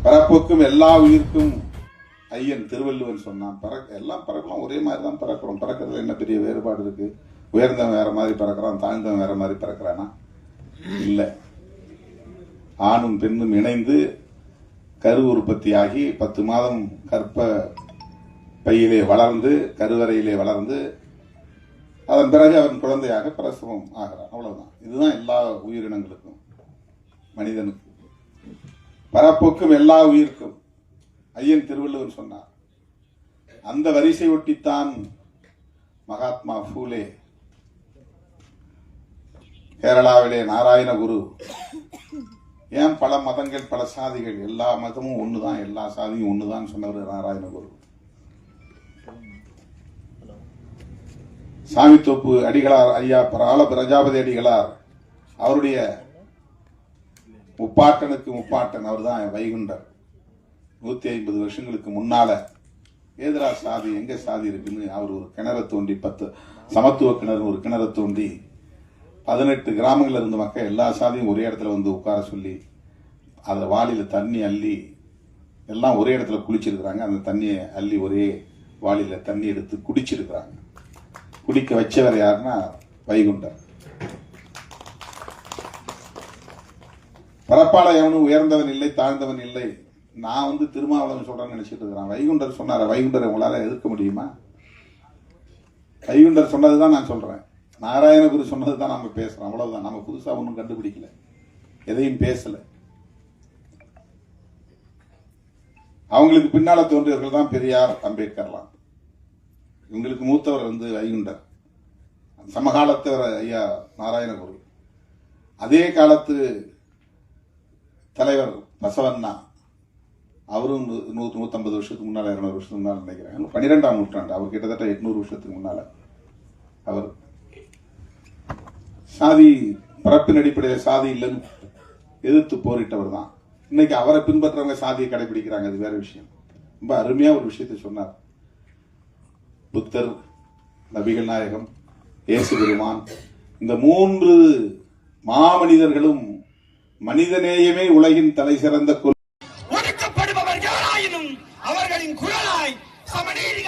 பிறப்புக்கும் எல்லா உயிர்க்கும் ஐயன் திருவள்ளுவன் சொன்னான். எல்லாம் பிறக்கலாம், ஒரே மாதிரி தான் பிறக்கிறோம். பிறக்கிறதுல என்ன பெரிய வேறுபாடு இருக்கு? உயர்ந்தவன் வேற மாதிரி பிறக்கிறான், தாழ்ந்தவன் வேற மாதிரி பிறக்கிறானா? இல்ல. ஆணும் பெண்ணும் இணைந்து கரு உற்பத்தியாகி 10 மாதம் கற்ப பையிலே வளர்ந்து கருவறையிலே வளர்ந்து அதன் பிறகு அவன் குழந்தையாக பிரசவம் ஆகிறான். அவ்வளவுதான். இதுதான் எல்லா உயிரினங்களுக்கும், மனிதனுக்கு. பரப்புக்கும் எல்லா உயிர்க்கும் ஐயன் திருவள்ளுவர் சொன்னார். அந்த வரிசை ஒட்டித்தான் மகாத்மா பூலே கேரளாவிலே நாராயண குரு. ஏன் பல மதங்கள் பல சாதிகள், எல்லா மதமும் ஒண்ணுதான், எல்லா சாதியும் ஒண்ணுதான் சொன்னவர் நாராயண குரு. சாமித்தோப்பு அடிகளார் ஐயா பராள பிரஜாபதி அடிகளார், அவருடைய முப்பாட்டனுக்கு முப்பாட்டன் அவர் தான் வைகுண்டர். 150 வருஷங்களுக்கு முன்னால ஏதரா சாதி, எங்க சாதி இருக்குன்னு அவர் ஒரு கிணற தோண்டி, 10 சமத்துவ கிணறு ஒரு கிணற தோண்டி 18 கிராமங்கள்ல இருந்த மக்கள் எல்லா சாதியும் ஒரே இடத்துல வந்து உட்கார சொல்லி அந்த வாளியில தண்ணி அள்ளி எல்லாம் ஒரே இடத்துல குளிச்சிருக்கிறாங்க. அந்த தண்ணியை அள்ளி ஒரே வாளியில தண்ணி எடுத்து குடிச்சிருக்கிறாங்க. குடிக்க வச்சவர் யாருன்னா வைகுண்டர். பரப்பாள எவனும் உயர்ந்தவன் இல்லை, தாழ்ந்தவன் இல்லை. நான் திருமாவளவன் சொல்றேன்னு நினைச்சிட்டு இருக்கிறான். வைகுண்டர் சொன்னார, வைகுண்டரை உங்களால எதிர்க்க முடியுமா? வைகுண்டர் சொன்னதுதான் நான் சொல்றேன். நாராயணகுரு சொன்னதுதான் நாம பேசுறோம். அவ்வளவுதான். நம்ம புதுசா ஒன்றும் கண்டுபிடிக்கல, எதையும் பேசல. அவங்களுக்கு பின்னால தோன்றியவர்கள் தான் பெரியார், அம்பேத்கர்லாம். இவங்களுக்கு மூத்தவர் வைகுண்டர், சமகாலத்தவர் ஐயா நாராயணகுரு. அதே காலத்து தலைவர் பசவண்ணா, அவரும் 150 வருஷத்துக்கு முன்னால, 200 வருஷத்துக்கு முன்னால நினைக்கிறேன், 12ஆம் நூற்றாண்டு. அவர் கிட்டத்தட்ட 800 வருஷத்துக்கு முன்னால அவர் சாதி பரப்பின் அடிப்படையில் சாதி இல்லைன்னு எதிர்த்து போரிட்டவர் தான். இன்னைக்கு அவரை பின்பற்றவங்க சாதியை கடைபிடிக்கிறாங்க, அது வேற விஷயம். ரொம்ப அருமையா ஒரு விஷயத்தை சொன்னார். புத்தர், நபிகள் நாயகம், இயேசு பெருமான், இந்த 3 மாமனிதர்களும் மனிதநேயமே உலகின் தலை சிறந்த ஒடுக்கப்படுபவர் யாராயினும் அவர்களின் குரலாய் சமநீதி